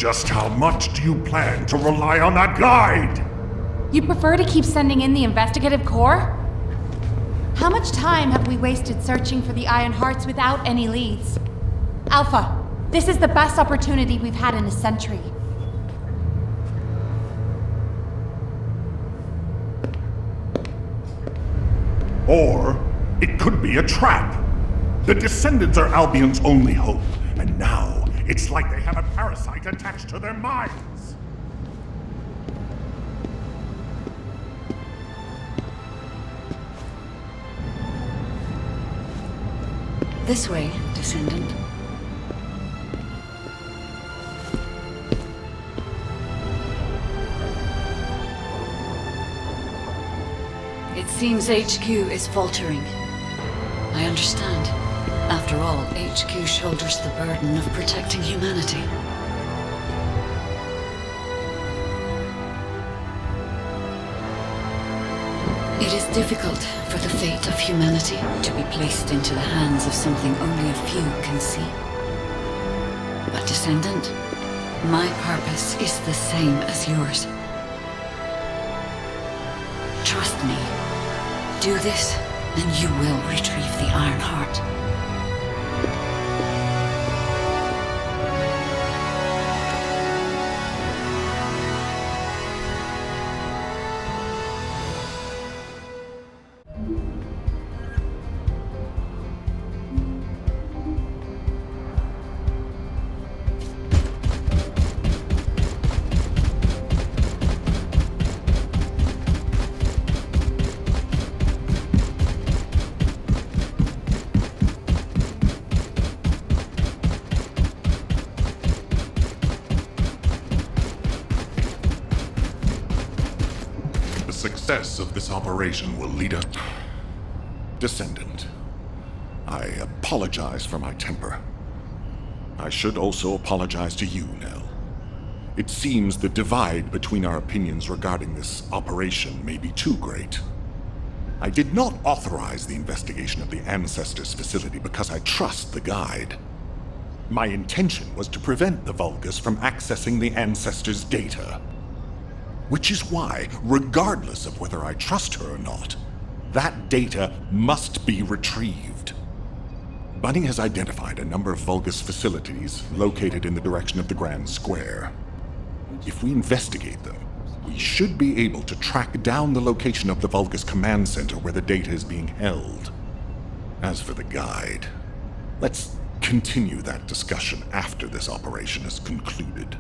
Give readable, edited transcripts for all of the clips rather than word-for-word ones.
Just how much do you plan to rely on that guide? You prefer to keep sending in the investigative corps? How much time have we wasted searching for the Iron Hearts without any leads? Alpha, this is the best opportunity we've had in a century. Or it could be a trap. The Descendants are Albion's only hope, and now it's like they have a parasite attached to their minds. This way, Descendant. It seems HQ is faltering. I understand. After all, HQ shoulders the burden of protecting humanity. It is difficult for the fate of humanity to be placed into the hands of something only a few can see. But Descendant, my purpose is the same as yours. Trust me. Do this, and you will retrieve the Iron Heart. The success of this operation will lead us... Descendant, I apologize for my temper. I should also apologize to you, Nell. It seems the divide between our opinions regarding this operation may be too great. I did not authorize the investigation of the Ancestors' facility because I trust the guide. My intention was to prevent the Vulgus from accessing the Ancestors' data. Which is why, regardless of whether I trust her or not, that data must be retrieved. Bunny has identified a number of Vulgus facilities located in the direction of the Grand Square. If we investigate them, we should be able to track down the location of the Vulgus command center where the data is being held. As for the guide, let's continue that discussion after this operation is concluded.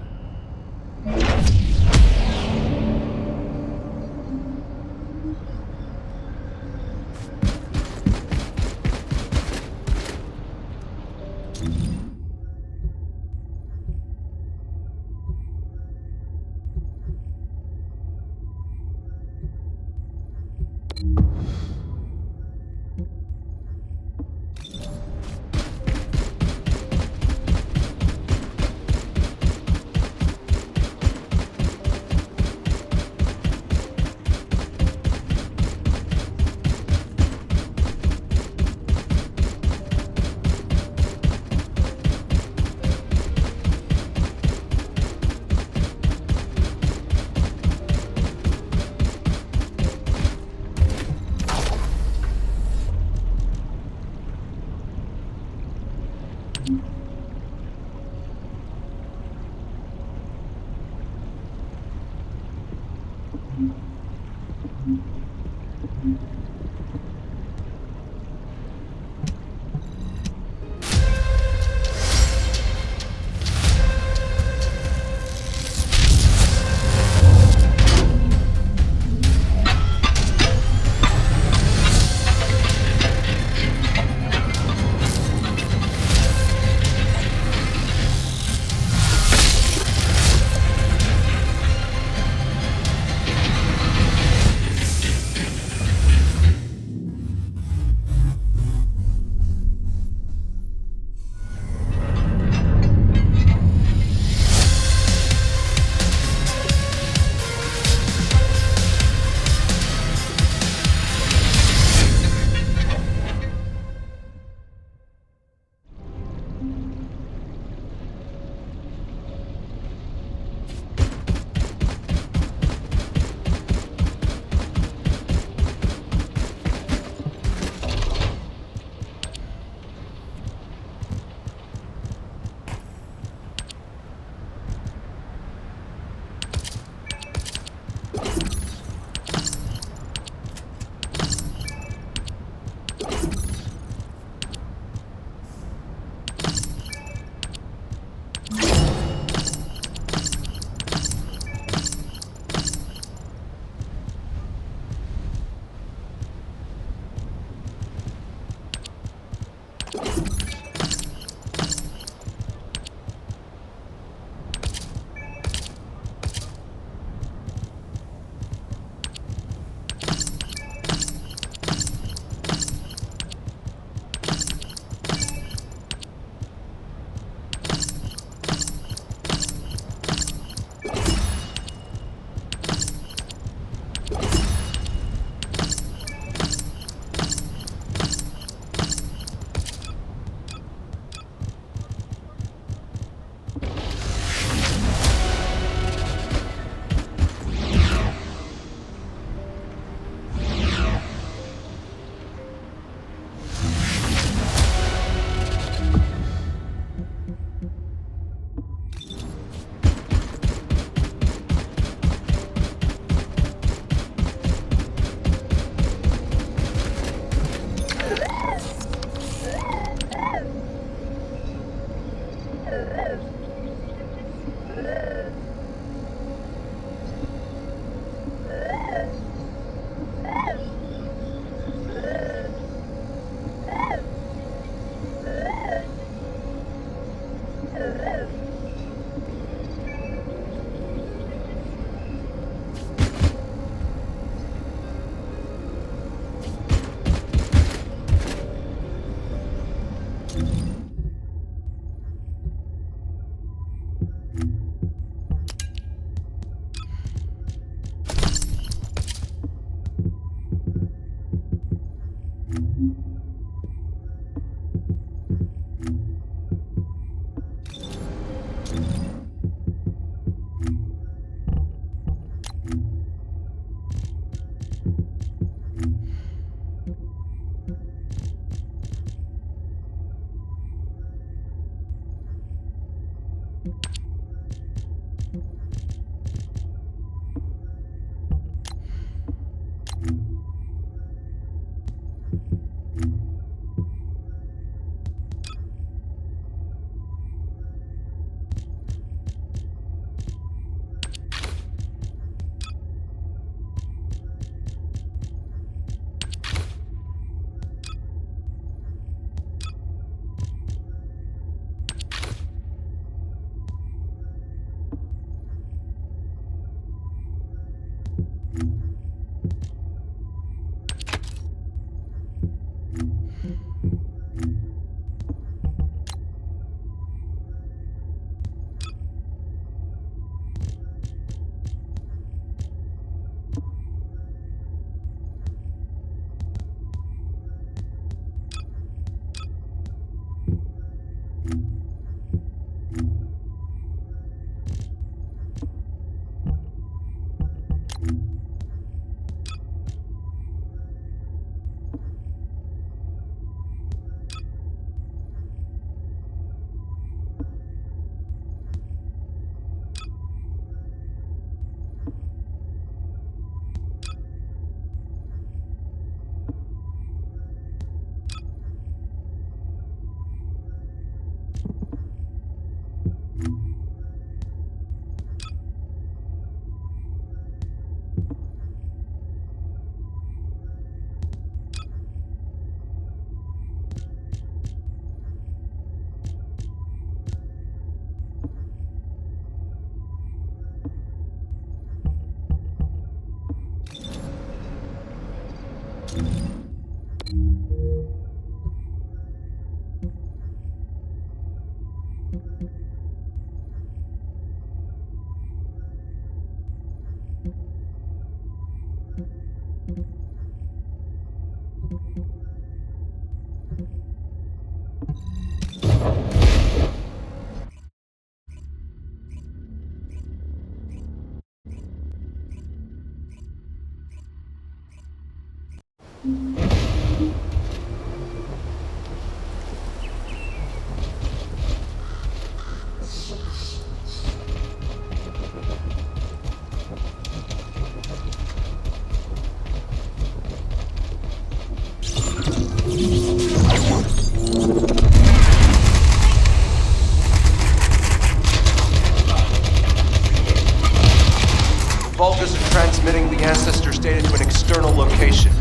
Vulkas are transmitting the Ancestors' data to an external location.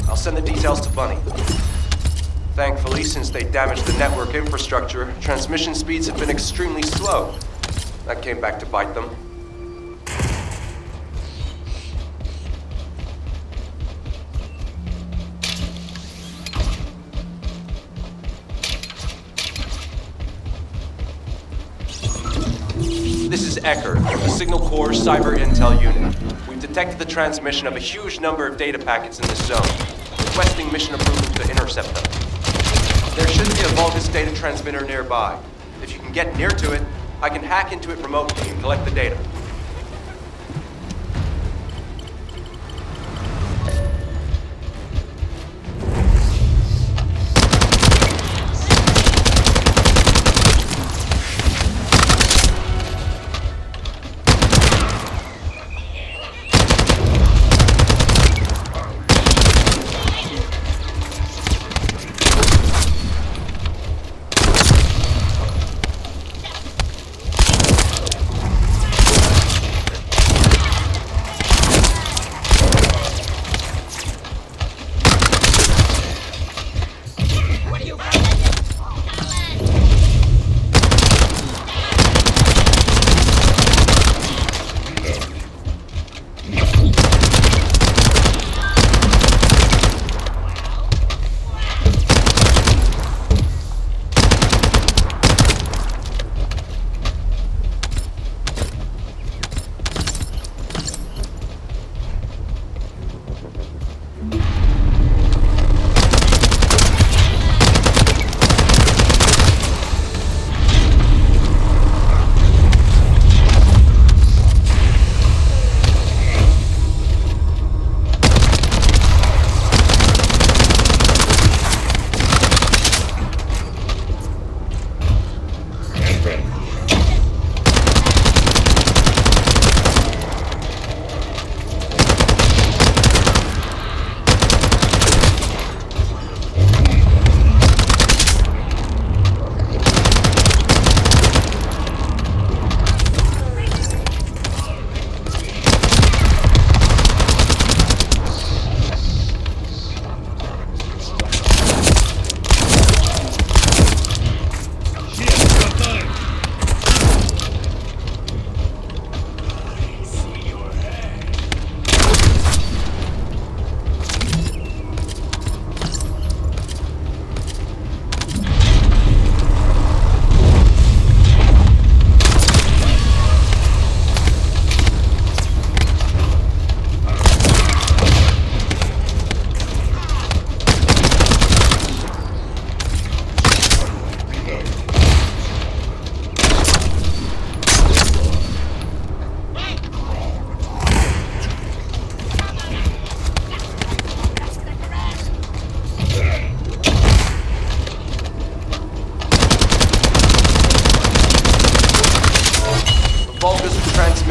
I'll send the details to Bunny. Thankfully, since they damaged the network infrastructure, transmission speeds have been extremely slow. That came back to bite them. This is Ecker, the Signal Corps Cyber Intel Unit. We've detected the transmission of a huge number of data packets in this zone, requesting mission approval to intercept them. There should be a Vulkas data transmitter nearby. If you can get near to it, I can hack into it remotely and collect the data.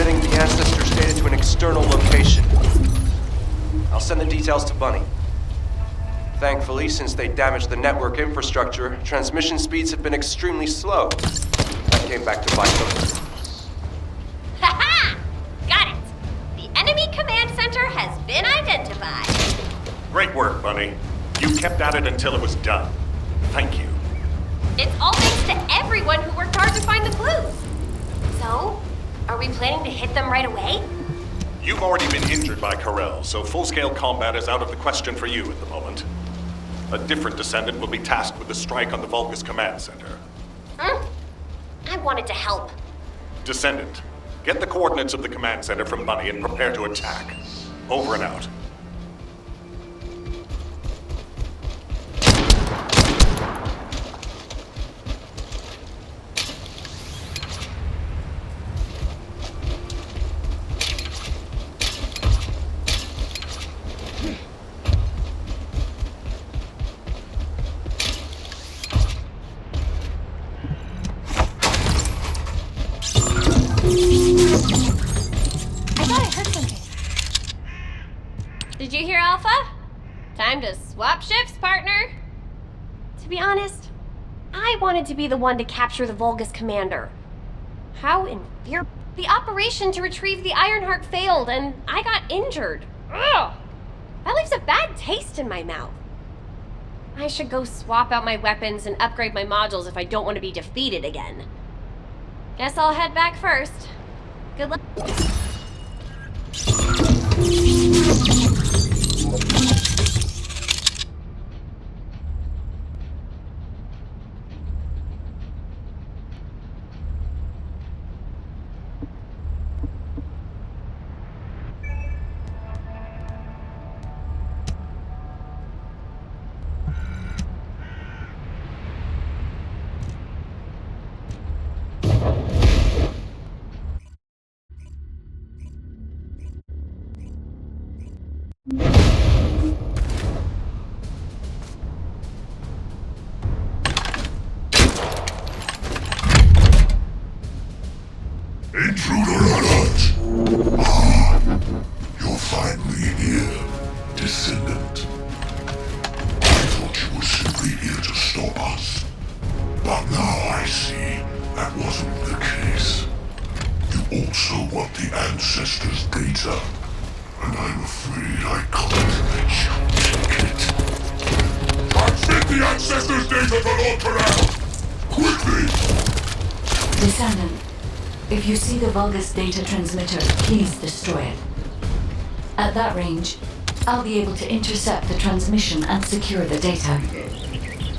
transmitting the ancestors' data to an external location. I'll send the details to Bunny. Thankfully, since they damaged the network infrastructure, transmission speeds have been extremely slow. I came back to buy something. Ha-ha! Got it! The enemy command center has been identified. Great work, Bunny. You kept at it until it was done. Thank you. It's all thanks to everyone who worked hard to find the clues. So, are we planning to hit them right away? You've already been injured by Corel, so full-scale combat is out of the question for you at the moment. A different Descendant will be tasked with the strike on the Vulgus command center. I wanted to help. Descendant, get the coordinates of the command center from Bunny and prepare to attack. Over and out. I thought I heard something. Did you hear Alpha? Time to swap ships, partner. To be honest, I wanted to be the one to capture the Vulgus commander. How infuriating. The operation to retrieve the Ironheart failed and I got injured. Ugh! That leaves a bad taste in my mouth. I should go swap out my weapons and upgrade my modules if I don't want to be defeated again. Guess I'll head back first. Good luck. Intruder alert! Ah, you're finally here, Descendant. I thought you were simply here to stop us. But now I see that wasn't the case. You also want the Ancestors' data, and I'm afraid I can't let you take it. Transmit the Ancestors' data to Lord Corel! Quickly! Descendant, if you see the Vulgus data transmitter, please destroy it. At that range, I'll be able to intercept the transmission and secure the data.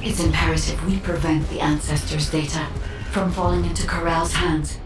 It's imperative we prevent the Ancestors' data from falling into Corel's hands.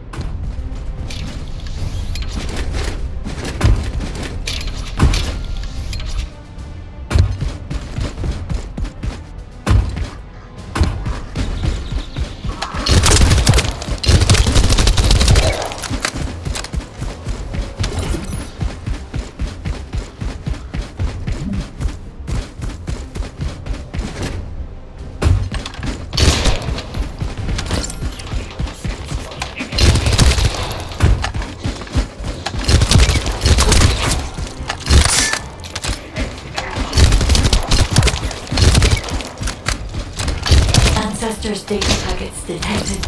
Ancestors' data packets detected.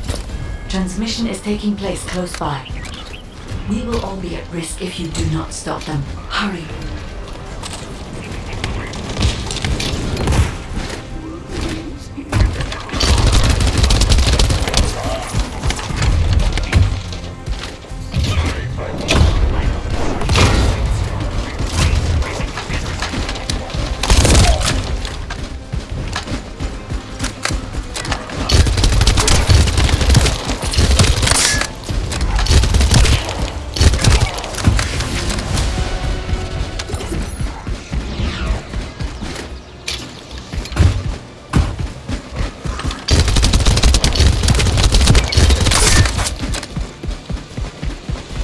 Transmission is taking place close by. We will all be at risk if you do not stop them. Hurry.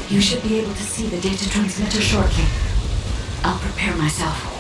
You should be able to see the data transmitter shortly. I'll prepare myself.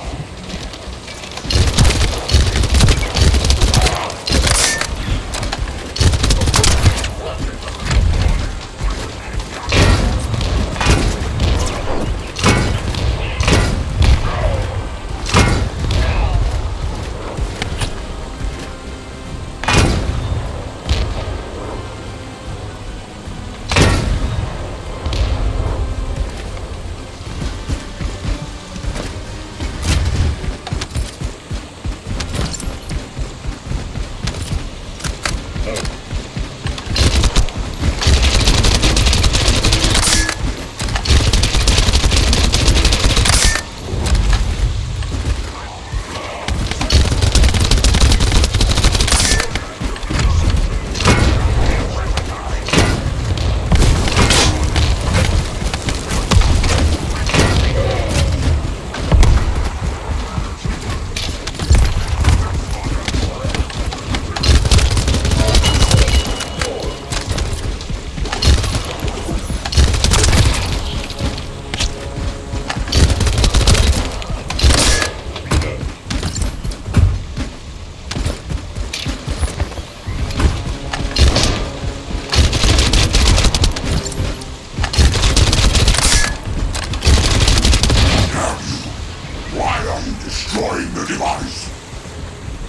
Destroying the device.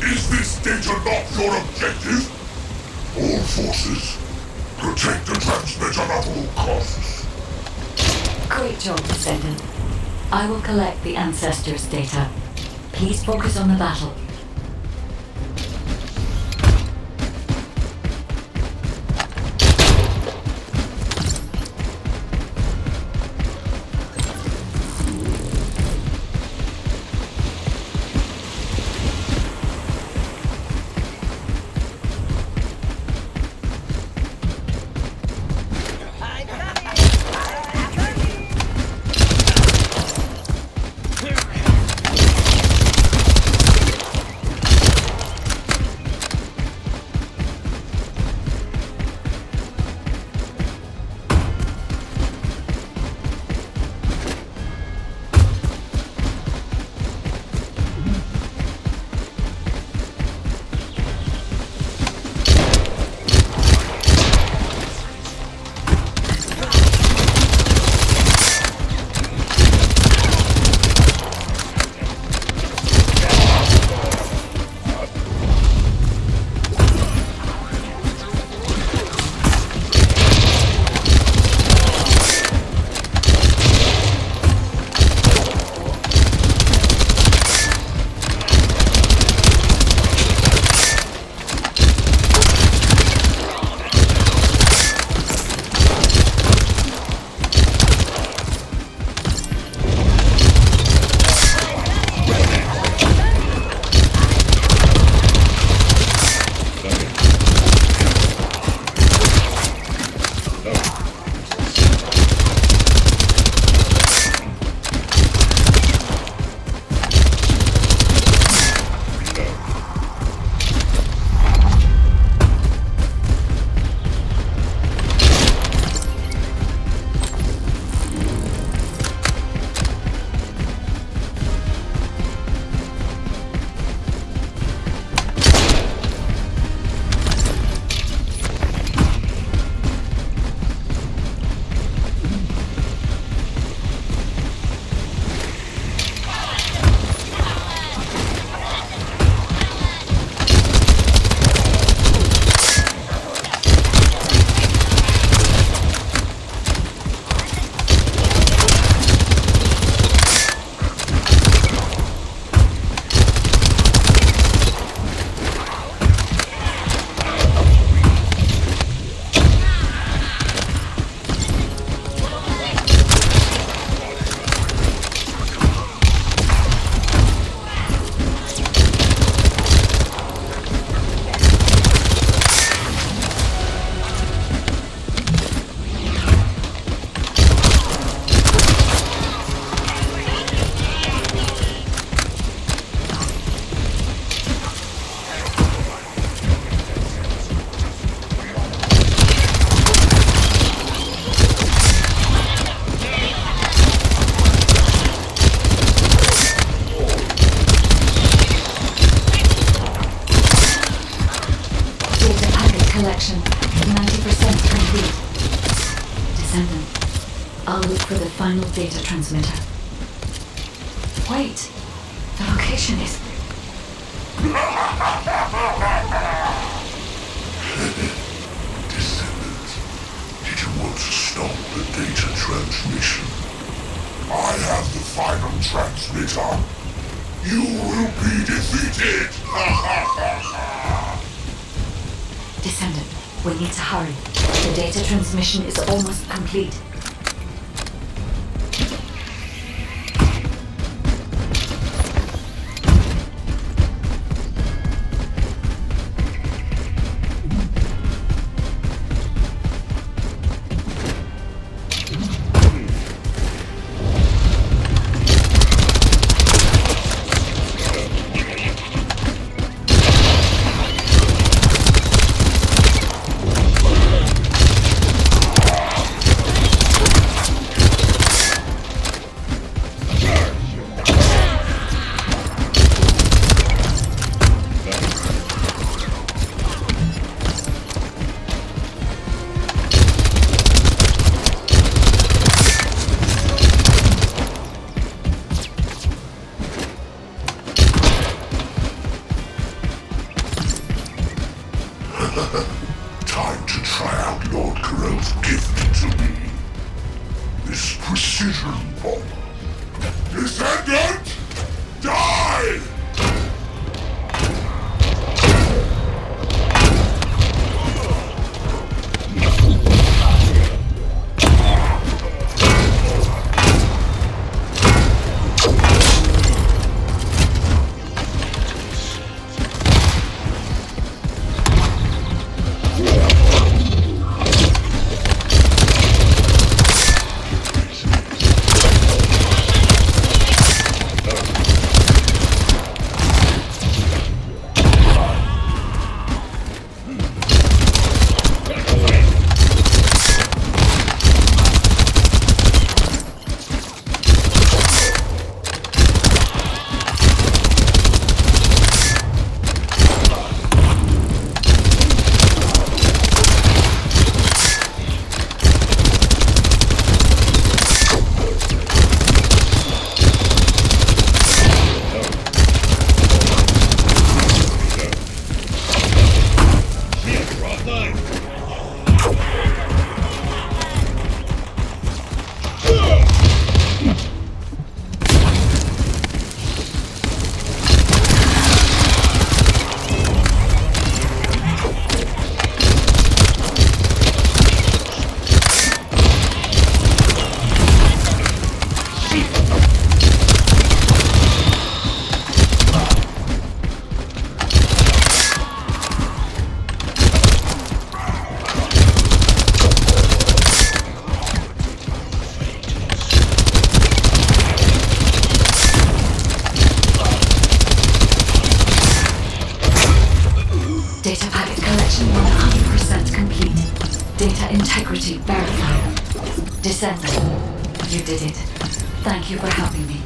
Is this data not your objective? All forces, protect the transmitter at all costs. Great job, Descendant. I will collect the Ancestors' data. Please focus on the battle. Collection 90% complete. Descendant, I'll look for the final data transmitter. Wait, the location is... Descendant, did you want to stop the data transmission? I have the final transmitter. You will be defeated! Descendant, we need to hurry. The data transmission is almost complete. Time to try out Lord Corell's gift to me. This precision bomb. Descendant! Die! Data packet collection 100% complete. Data integrity verified. Descendant, you did it. Thank you for helping me.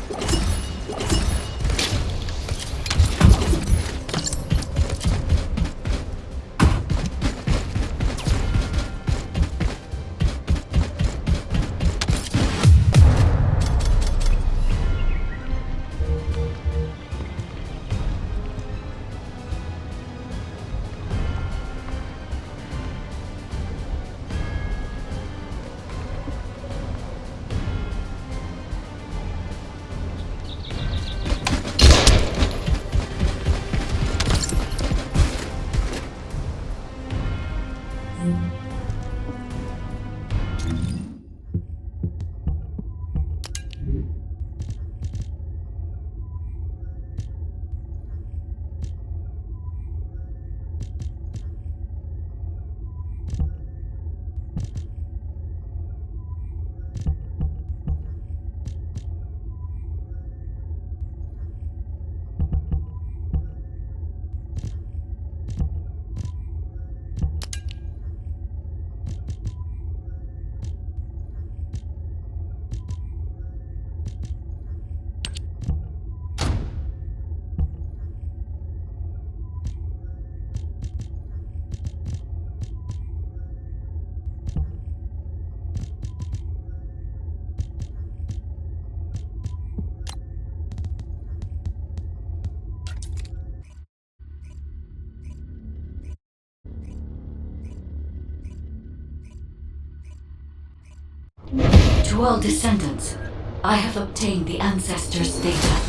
To all Descendants, I have obtained the Ancestors' data.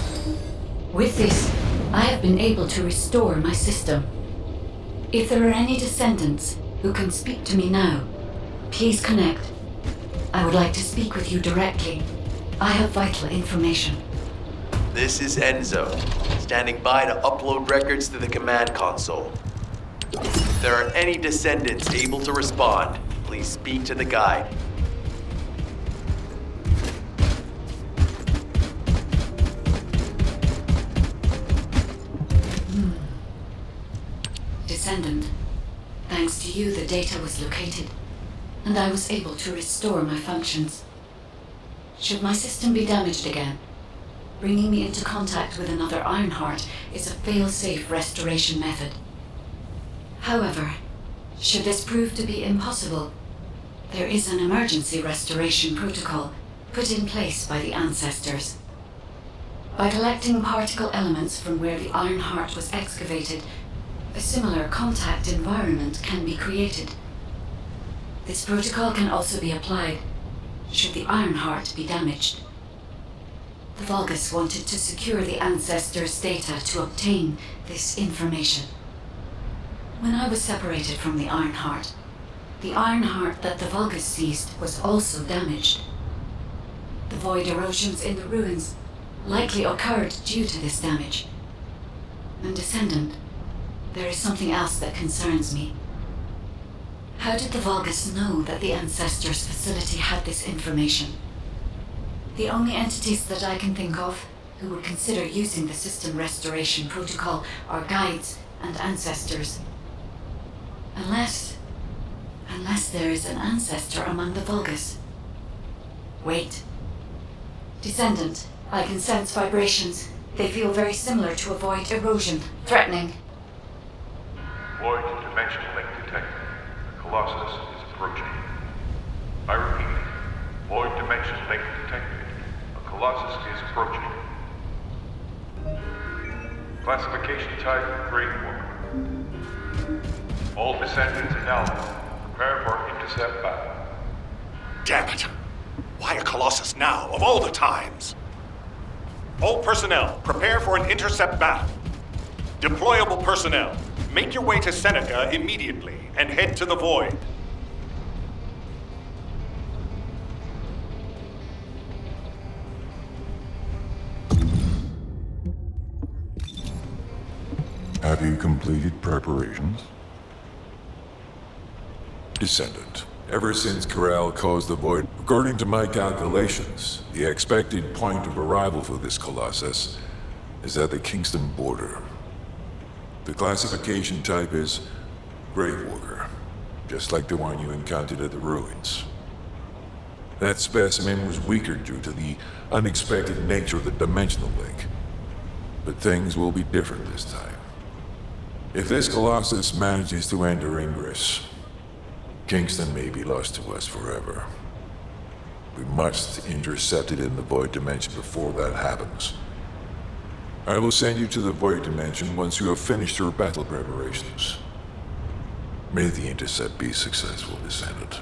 With this, I have been able to restore my system. If there are any Descendants who can speak to me now, please connect. I would like to speak with you directly. I have vital information. This is Enzo, standing by to upload records to the command console. If there are any Descendants able to respond, please speak to the guide. Descendant, thanks to you the data was located, and I was able to restore my functions. Should my system be damaged again, bringing me into contact with another Ironheart is a fail-safe restoration method. However, should this prove to be impossible, there is an emergency restoration protocol put in place by the ancestors. By collecting particle elements from where the Ironheart was excavated, a similar contact environment can be created. This protocol can also be applied should the Ironheart be damaged. The Vulgus wanted to secure the ancestors' data to obtain this information. When I was separated from the Ironheart that the Vulgus seized was also damaged. The void erosions in the ruins likely occurred due to this damage. And Descendant, there is something else that concerns me. How did the Vulgus know that the Ancestors' facility had this information? The only entities that I can think of who would consider using the system restoration protocol are guides and ancestors. Unless there is an ancestor among the Vulgus. Wait. Descendant, I can sense vibrations. They feel very similar to a void erosion. Threatening. Void dimension link detected. The Colossus is approaching. I repeat, void dimension link detected. A Colossus is approaching. Classification type, Grey Walker. All Descendants now. Prepare for intercept battle. Damn it! Why a Colossus now, of all the times? All personnel, prepare for an intercept battle. Deployable personnel, make your way to Seneca immediately and head to the Void. Have you completed preparations? Descendant. Ever since Corral caused the Void, according to my calculations, the expected point of arrival for this Colossus is at the Kingston border. The classification type is Gravewalker, just like the one you encountered at the ruins. That specimen was weaker due to the unexpected nature of the dimensional link. But things will be different this time. If this Colossus manages to enter Ingris, Kingston may be lost to us forever. We must intercept it in the Void Dimension before that happens. I will send you to the Void Dimension once you have finished your battle preparations. May the intercept be successful, Descendant.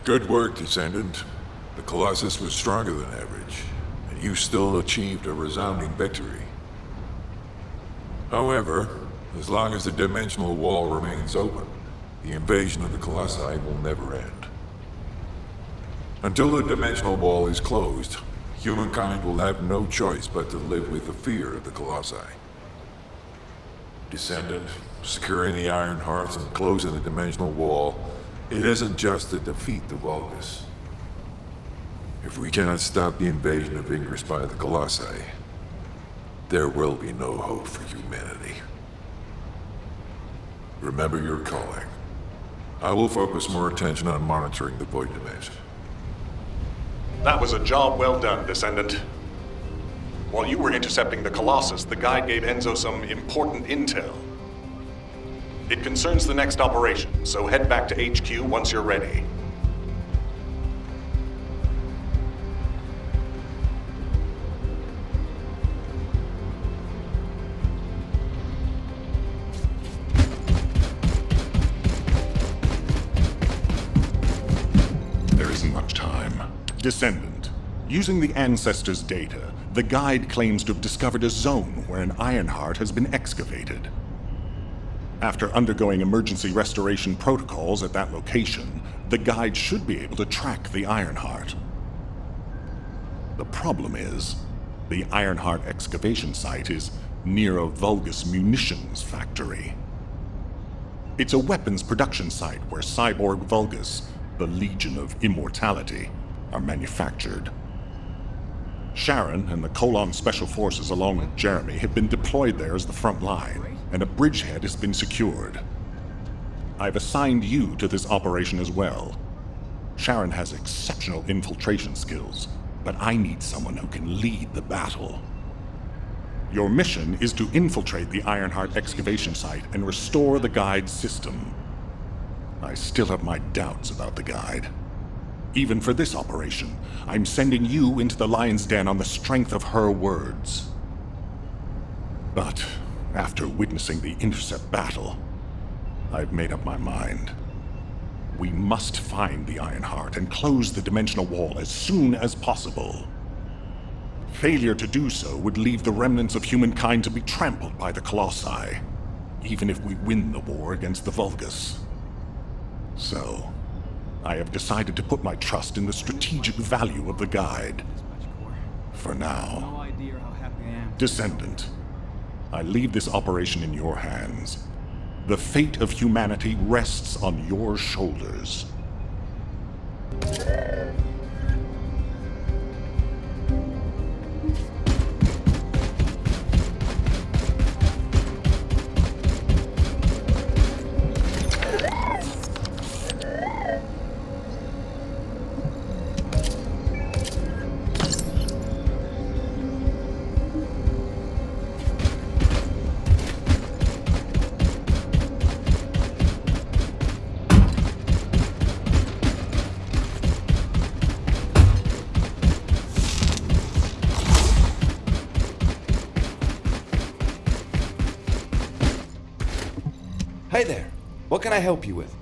Good work, Descendant. The Colossus was stronger than average, and you still achieved a resounding victory. However, as long as the dimensional wall remains open, the invasion of the Colossi will never end. Until the dimensional wall is closed, humankind will have no choice but to live with the fear of the Colossi. Descendant, securing the Iron Hearts and closing the dimensional wall, it isn't just to defeat the Vulgus. If we cannot stop the invasion of Ingris by the Colossi, there will be no hope for humanity. Remember your calling. I will focus more attention on monitoring the Void Dimension. That was a job well done, Descendant. While you were intercepting the Colossus, the guide gave Enzo some important intel. It concerns the next operation, so head back to HQ once you're ready. There isn't much time. Descendant, using the Ancestors' data, the guide claims to have discovered a zone where an Ironheart has been excavated. After undergoing emergency restoration protocols at that location, the guide should be able to track the Ironheart. The problem is, the Ironheart excavation site is near a Vulgus munitions factory. It's a weapons production site where cyborg Vulgus, the Legion of Immortality, are manufactured. Sharon and the Colon Special Forces along with Jeremy have been deployed there as the front line, and a bridgehead has been secured. I've assigned you to this operation as well. Sharon has exceptional infiltration skills, but I need someone who can lead the battle. Your mission is to infiltrate the Ironheart excavation site and restore the guide's system. I still have my doubts about the guide. Even for this operation, I'm sending you into the Lion's Den on the strength of her words. But after witnessing the intercept battle, I've made up my mind. We must find the Ironheart and close the dimensional wall as soon as possible. Failure to do so would leave the remnants of humankind to be trampled by the Colossi, even if we win the war against the Vulgus. So, I have decided to put my trust in the strategic value of the guide. For now. Descendant, I leave this operation in your hands. The fate of humanity rests on your shoulders. Hey there, what can I help you with?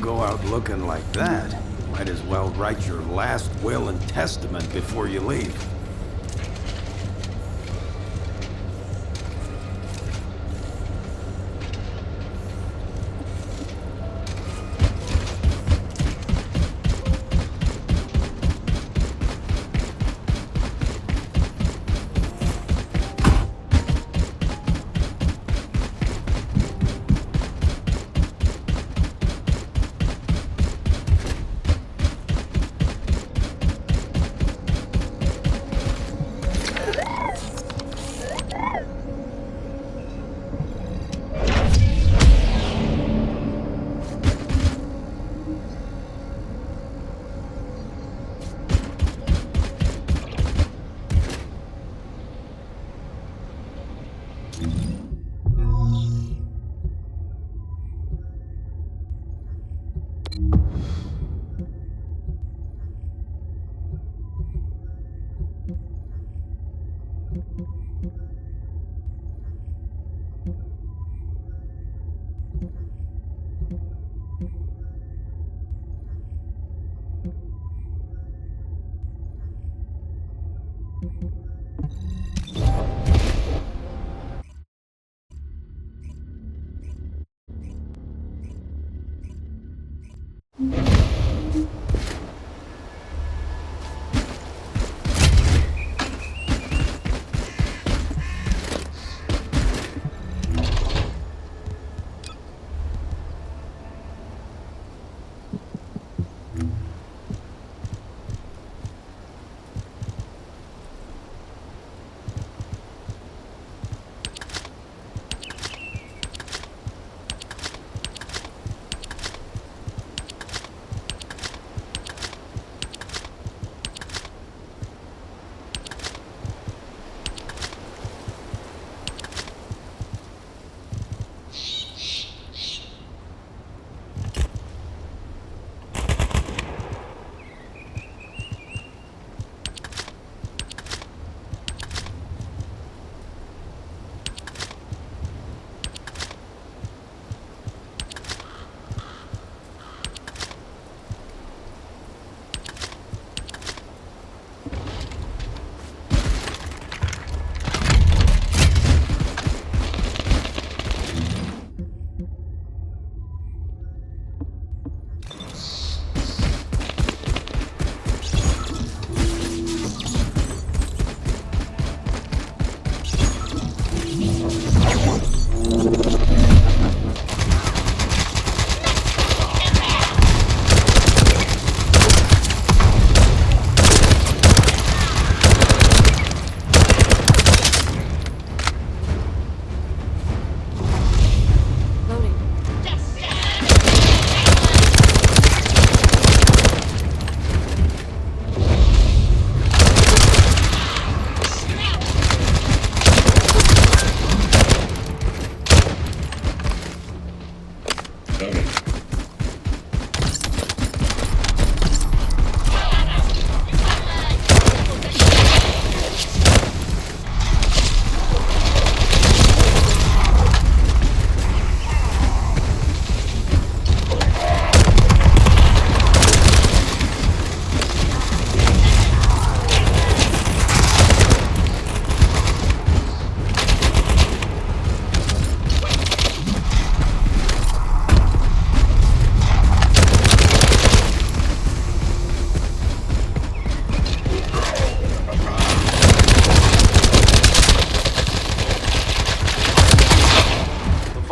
go out looking like that, might as well write your last will and testament before you leave.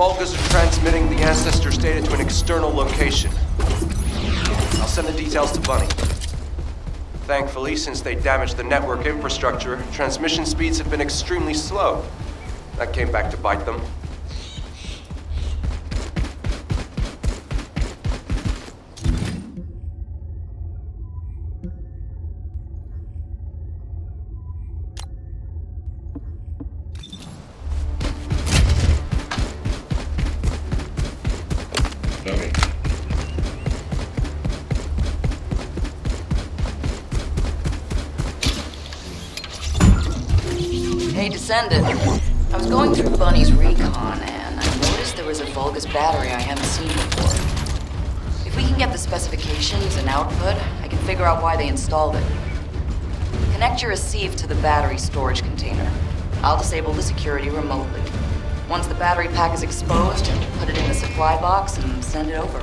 Vulgas are transmitting the Ancestors' data to an external location. I'll send the details to Bunny. Thankfully, since they damaged the network infrastructure, transmission speeds have been extremely slow. That came back to bite them. Hey, Descendant. I was going through Bunny's recon, and I noticed there was a Vulgus battery I haven't seen before. If we can Looking at the specifications and output, I can figure out why they installed it. Connect your receive to the battery storage container. I'll disable the security remotely. Once the battery pack is exposed, put it in the supply box and send it over.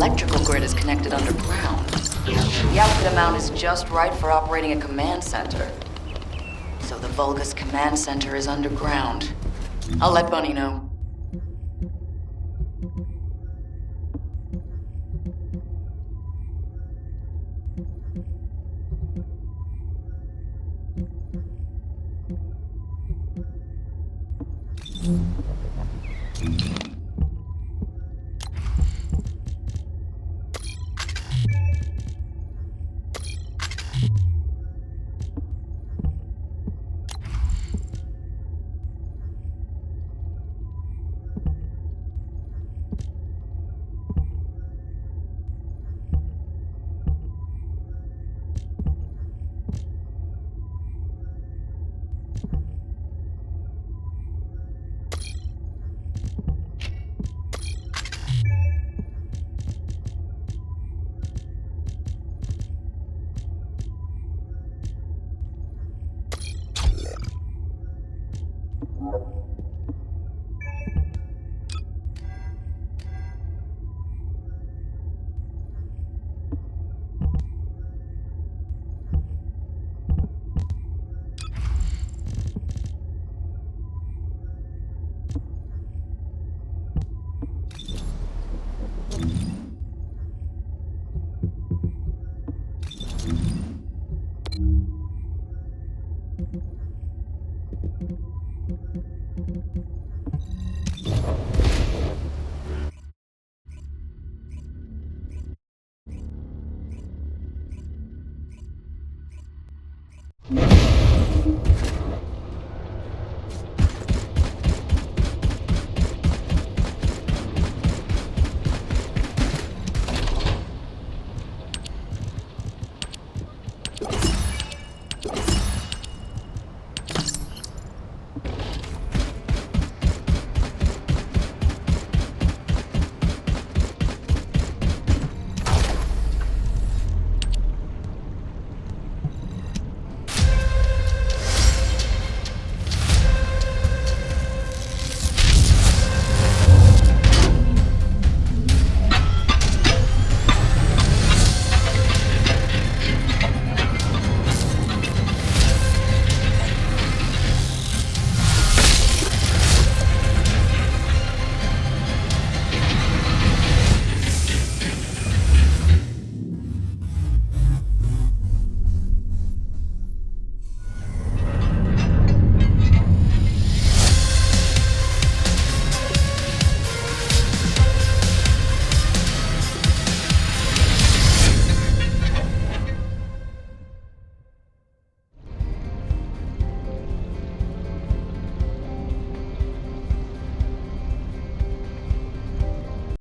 electrical grid is connected underground. The output amount is just right for operating a command center. So the Vulgus command center is underground. I'll let Bunny know.